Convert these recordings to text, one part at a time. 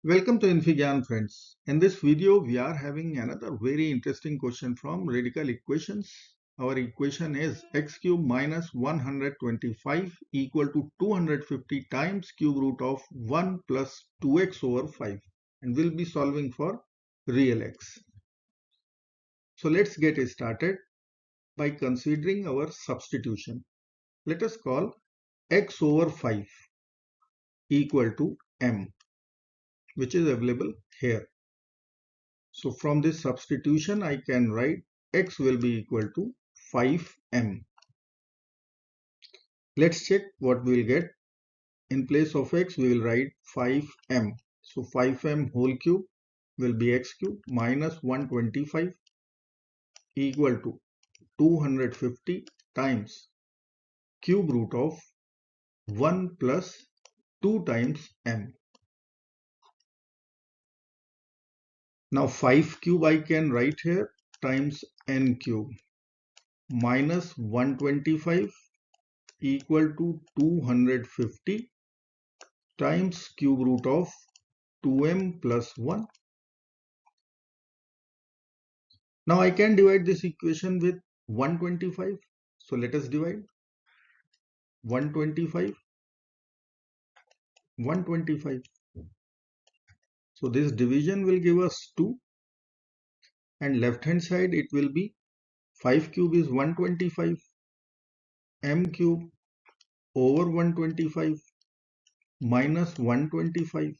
Welcome to infyGyan friends. In this video, we are having another very interesting question from radical equations. Our equation is x cube minus 125 equal to 250 times cube root of 1 plus 2x over 5, and we'll be solving for real x. So let's get started by considering our substitution. Let us call x over 5 equal to m, which is available here. So from this substitution, I can write x will be equal to 5m. Let's check what we will get. In place of x, we will write 5m. So 5m whole cube will be x cube minus 125 equal to 250 times cube root of 1 plus 2 times m. Now 5 cube I can write here times n cube minus 125 equal to 250 times cube root of 2m plus 1. Now I can divide this equation with 125. So let us divide 125. So this division will give us 2, and left hand side it will be 5 cube is 125, m cube over 125 minus 125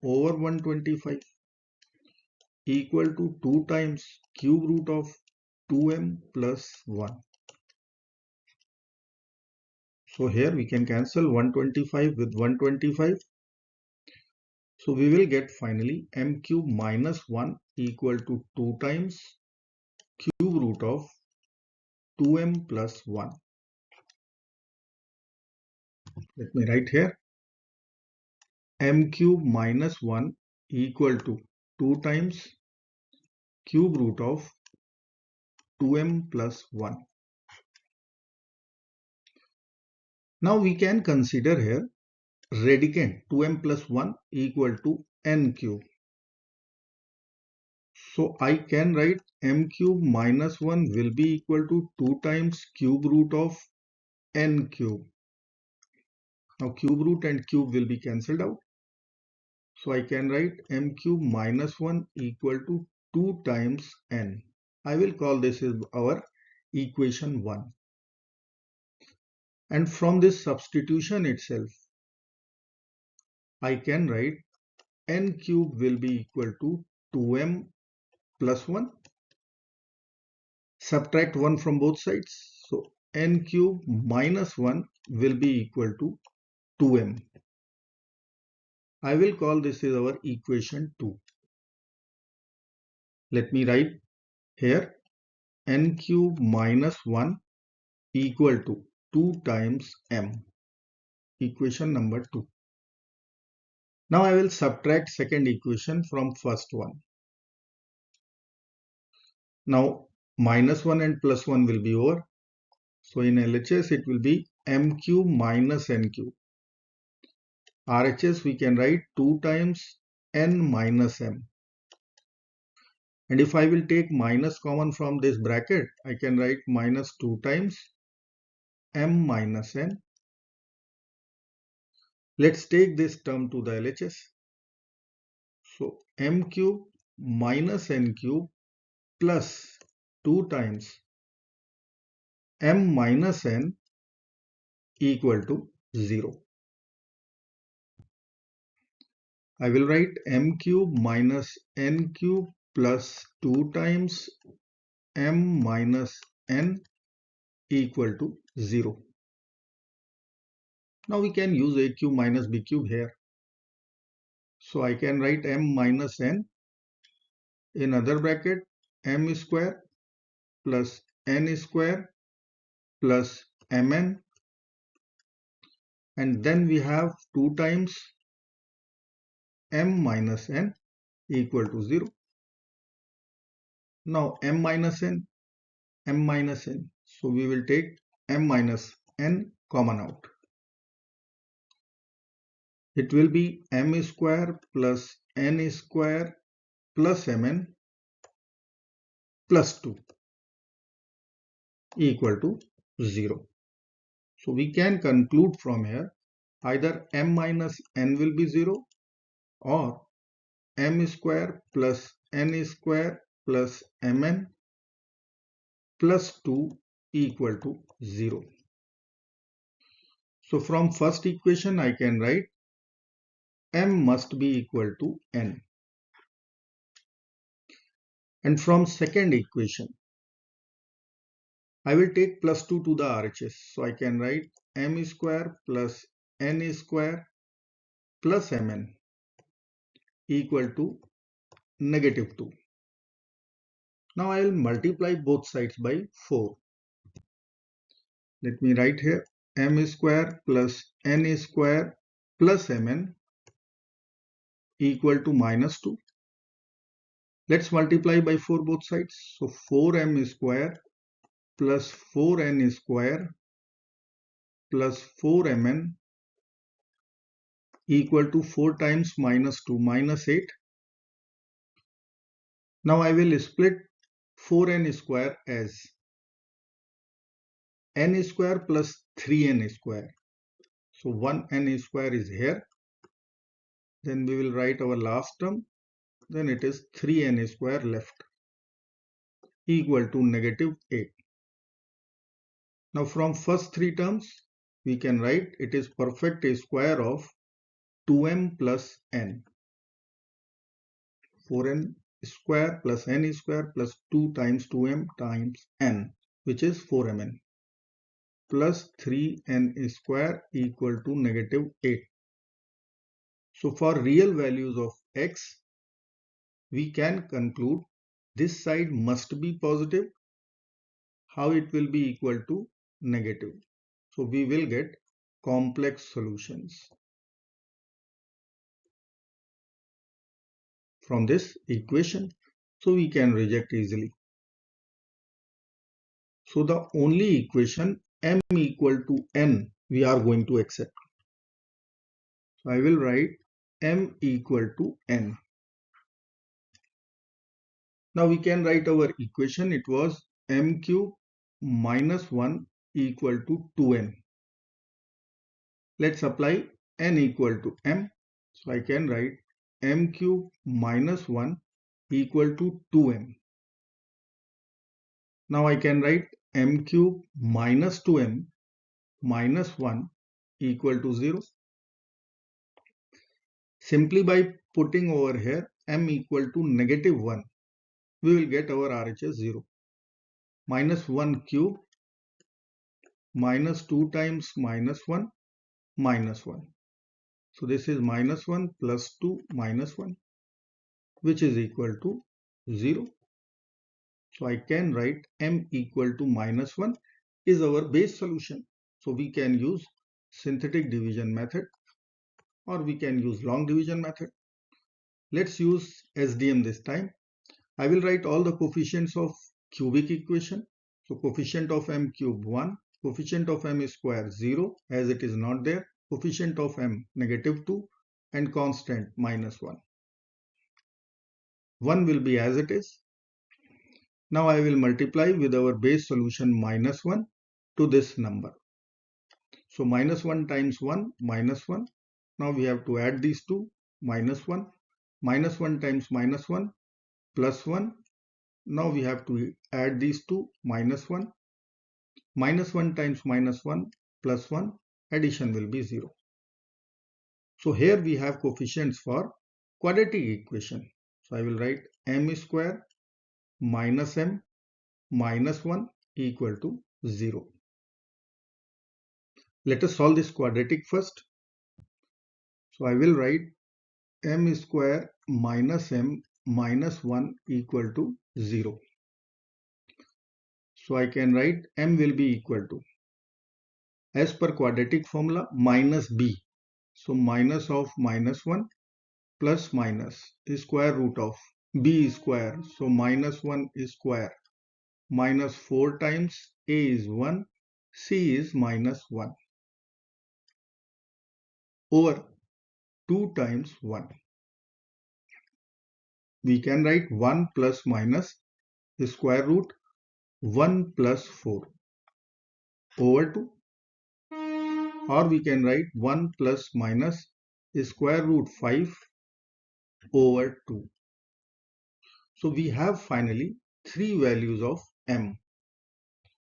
over 125 equal to 2 times cube root of 2m plus 1. So here we can cancel 125 with 125. So we will get finally m cube minus 1 equal to 2 times cube root of 2m plus 1. Let me write here m cube minus 1 equal to 2 times cube root of 2m plus 1. Now we can consider here radicand 2m plus 1 equal to n cube. So I can write m cube minus 1 will be equal to 2 times cube root of n cube. Now cube root and cube will be cancelled out. So I can write m cube minus 1 equal to 2 times n. I will call this is our equation 1. And from this substitution itself, I can write n cube will be equal to 2m plus 1. Subtract 1 from both sides. So n cube minus 1 will be equal to 2m. I will call this is our equation 2. Let me write here n cube minus 1 equal to 2 times m. Equation number 2. Now I will subtract second equation from first one. Now minus 1 and plus 1 will be over. So in LHS it will be m cube minus n cube. RHS we can write 2 times n minus m. And if I will take minus common from this bracket, I can write minus 2 times m minus n. Let's take this term to the LHS. So m cube minus n cube plus 2 times m minus n equal to 0. I will write m cube minus n cube plus 2 times m minus n equal to 0. Now we can use a cube minus b cube here. So I can write m minus n in other bracket m square plus n square plus mn, and then we have 2 times m minus n equal to 0. Now m minus n, so we will take m minus n common out. It will be m square plus n square plus mn plus 2 equal to 0. So we can conclude from here either m minus n will be 0 or m square plus n square plus mn plus 2 equal to 0. So from first equation I can write m must be equal to n. And from second equation I will take plus 2 to the RHS. So I can write m square plus n square plus mn equal to negative 2. Now I will multiply both sides by 4. Let me write here m square plus n square plus mn equal to minus 2. Let's multiply by 4 both sides. So 4m square plus 4n square plus 4mn equal to 4 times minus 2 minus 8. Now I will split 4n square as n square plus 3n square. So 1n square is here. Then we will write our last term. Then it is 3n square left equal to negative 8. Now from first three terms we can write it is perfect square of 2m plus n. 4n square plus n square plus 2 times 2m times n, which is 4mn, plus 3n square equal to negative 8. So for real values of x, we can conclude this side must be positive. How it will be equal to negative? So we will get complex solutions from this equation. So we can reject easily. So the only equation m equal to n we are going to accept. So I will write m equal to n. Now we can write our equation. It was m cube minus 1 equal to 2n. Let's apply n equal to m. So I can write m cube minus 1 equal to 2m. Now I can write m cube minus 2m minus 1 equal to 0. Simply by putting over here m equal to negative 1, we will get our RHS 0. Minus 1 cube minus 2 times minus 1 minus 1. So this is minus 1 plus 2 minus 1, which is equal to 0. So I can write m equal to minus 1 is our base solution. So we can use synthetic division method or we can use long division method. Let's use SDM this time. I will write all the coefficients of cubic equation. So coefficient of m cube 1, coefficient of m square 0 as it is not there, coefficient of m negative 2 and constant minus 1. 1 will be as it is. Now I will multiply with our base solution minus 1 to this number. So minus 1 times 1 minus 1. Now we have to add these two, minus 1. Minus 1 times minus 1 plus 1. Now we have to add these two, minus 1. Minus 1 times minus 1 plus 1, addition will be 0. So here we have coefficients for quadratic equation. So I will write m square minus m minus 1 equal to 0. Let us solve this quadratic first. So I will write m square minus m minus 1 equal to 0. So I can write m will be equal to, as per quadratic formula, minus b. So minus of minus 1 plus minus is square root of b square. So minus 1 is square. Minus 4 times a is 1, c is minus 1 over 2 times 1. we can write 1 plus minus the square root 1 plus 4 over 2, or we can write 1 plus minus the square root 5 over 2. So we have finally three values of m.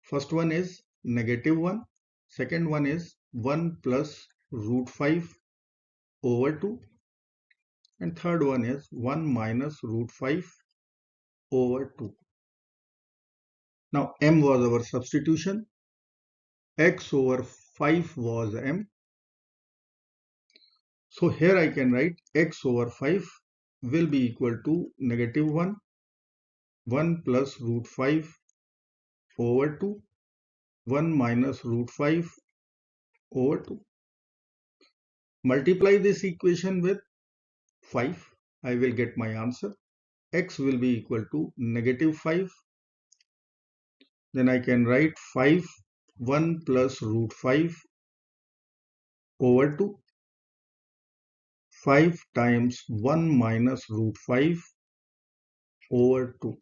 First one is -1, second one is 1 plus root 5 over 2, and third one is 1 minus root 5 over 2. Now m was our substitution, x over 5 was m. So here I can write x over 5 will be equal to -1, 1 plus root 5 over 2, 1 minus root 5 over 2. Multiply this equation with 5, I will get my answer. X will be equal to -5. Then I can write 5, 1 plus root 5 over 2, 5 times 1 minus root 5 over 2.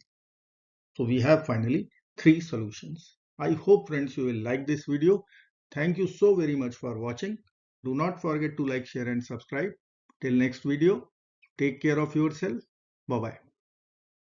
So we have finally three solutions. I hope friends you will like this video. Thank you so very much for watching. Do not forget to like, share and subscribe. Till next video, take care of yourself. Bye bye.